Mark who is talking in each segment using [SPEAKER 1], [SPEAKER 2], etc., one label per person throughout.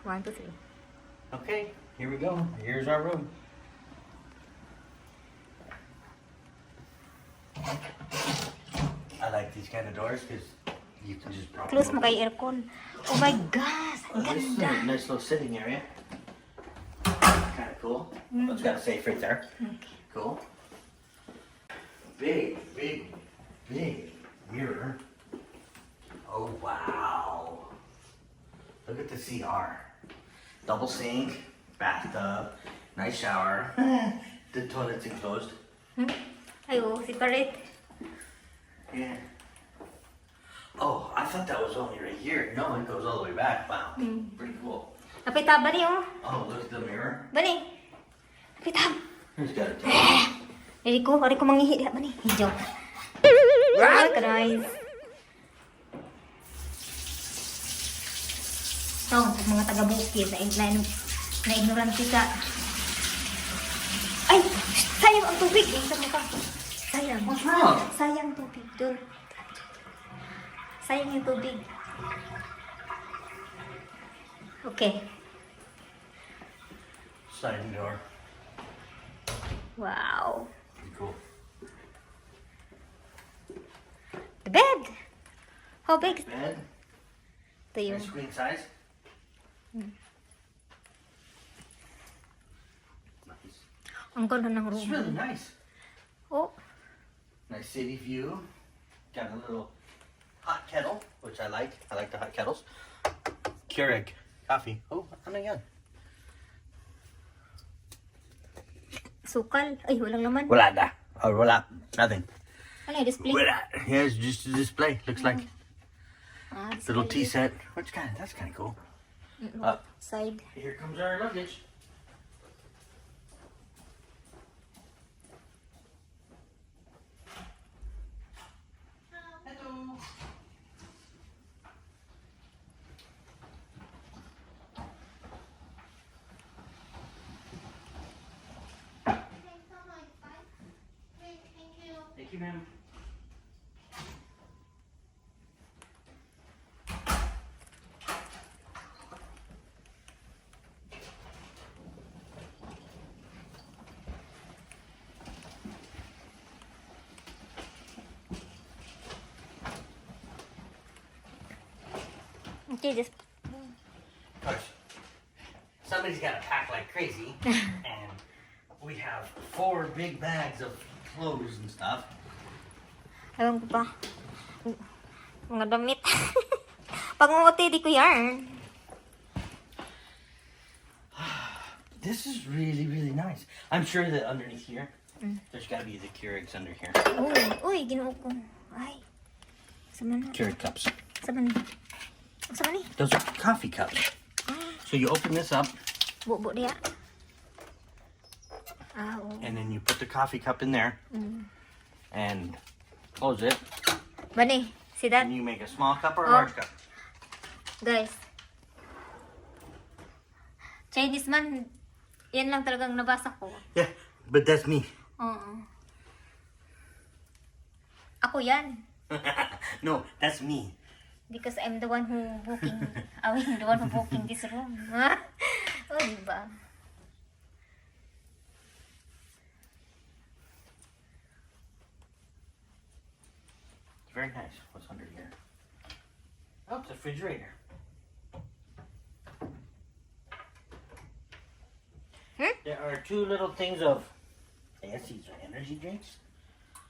[SPEAKER 1] 1, 2, 3.
[SPEAKER 2] Okay, here we go. Here's our room. I like these kind of doors because you can just prop
[SPEAKER 1] Close
[SPEAKER 2] them
[SPEAKER 1] mo
[SPEAKER 2] open.
[SPEAKER 1] kay aircon. Oh my gosh! Ang
[SPEAKER 2] This is
[SPEAKER 1] ganda!
[SPEAKER 2] a nice little sitting area. Kind of cool. It's got a safe right there.
[SPEAKER 1] Okay.
[SPEAKER 2] Cool. Big, big, big mirror. Oh, wow. Look at the CR. Double sink, bathtub, nice shower. The toilet's enclosed.
[SPEAKER 1] Ay, oh, separate.
[SPEAKER 2] Yeah. Oh, I thought that was only right here. No, it goes all the way back. Wow. Pretty cool.
[SPEAKER 1] Napita, bani, oh.
[SPEAKER 2] Oh, look at the mirror.
[SPEAKER 1] Bani. Napita.
[SPEAKER 2] Who's got a towel?
[SPEAKER 1] Dari ko mangihi diha, bani. Hijau. Ah, guys. So, mga taga-bukid na ignorante ka. Ay! Sayang ang tubig! Sa mukha. Sayang.
[SPEAKER 2] What's wrong?
[SPEAKER 1] Sayang tubig. Doon. Sayang yung tubig. Okay.
[SPEAKER 2] Sliding door.
[SPEAKER 1] Wow.
[SPEAKER 2] Pretty cool.
[SPEAKER 1] The bed! How big?
[SPEAKER 2] Bed.
[SPEAKER 1] Ito yung...
[SPEAKER 2] Nice queen size. Nice.
[SPEAKER 1] Ang ganda ng
[SPEAKER 2] It's
[SPEAKER 1] room.
[SPEAKER 2] really nice.
[SPEAKER 1] Oh.
[SPEAKER 2] Nice city view. Got a little hot kettle, which I like. I like the hot kettles. Keurig coffee. Oh, ano yan?
[SPEAKER 1] Sukal. Ay, walang laman.
[SPEAKER 2] Wala na. Or wala. Nothing.
[SPEAKER 1] Ano yung display?
[SPEAKER 2] Wala. Yeah, it's just a display. Looks like
[SPEAKER 1] Ah,
[SPEAKER 2] little tea
[SPEAKER 1] display.
[SPEAKER 2] set. That's kind of cool.
[SPEAKER 1] Side.
[SPEAKER 2] Here comes our luggage. Hello. Thank you, ma'am.
[SPEAKER 1] Okay, just...
[SPEAKER 2] Coach, somebody's got to pack like crazy, and we have 4 big bags of clothes and stuff.
[SPEAKER 1] Ewan ko pa. Mga damit. Pag-uti, di ko yan.
[SPEAKER 2] This is really, really nice. I'm sure that underneath here, there's got to be the Keurigs under here.
[SPEAKER 1] Uy, ginuo ko. Ay. Sama na.
[SPEAKER 2] Keurig cups.
[SPEAKER 1] Sama ni. Sama ni.
[SPEAKER 2] Those are coffee cups. So you open this up,
[SPEAKER 1] Bubo dia. Ah, oo.
[SPEAKER 2] and then you put the coffee cup in there, and close it,
[SPEAKER 1] Bani, see that?
[SPEAKER 2] and you make a small cup or a
[SPEAKER 1] Oh.
[SPEAKER 2] large cup.
[SPEAKER 1] Guys. Chinese man, yan lang talagang nabasa ko.
[SPEAKER 2] Yeah, but that's me.
[SPEAKER 1] Oo. Ako yan.
[SPEAKER 2] No, that's me.
[SPEAKER 1] Because I'm the one who booking, I'm the one who booking this room. Ha? Oh, diba?
[SPEAKER 2] Very nice. What's under here? Oh, it's a refrigerator. There are 2 little things of, I guess these are energy drinks.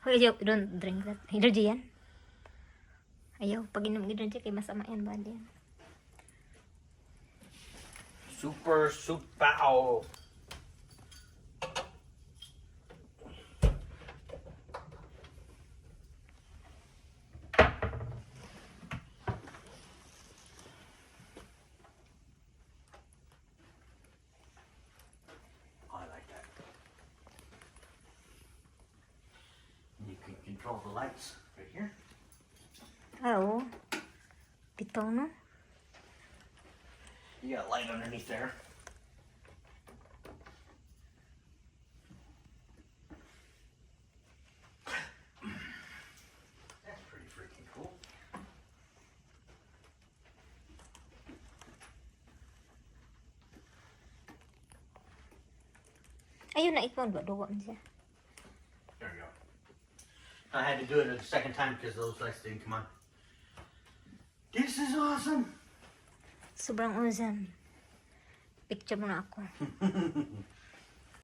[SPEAKER 1] Hoy, ayaw, don't drink that. Energy yan. Ayaw, pag inom energy, kay masama yan ba yan?
[SPEAKER 2] Super Supao. Oh, I like that. You can control the lights right here.
[SPEAKER 1] Ah, oo. Pito, no?
[SPEAKER 2] You got a light underneath there. That's pretty freaking cool.
[SPEAKER 1] Ayun na ikaw, duwa man siya.
[SPEAKER 2] There we go. I had to do it a second time because those lights didn't come on. This is awesome.
[SPEAKER 1] Sobrang awesome. Picture mo na ako.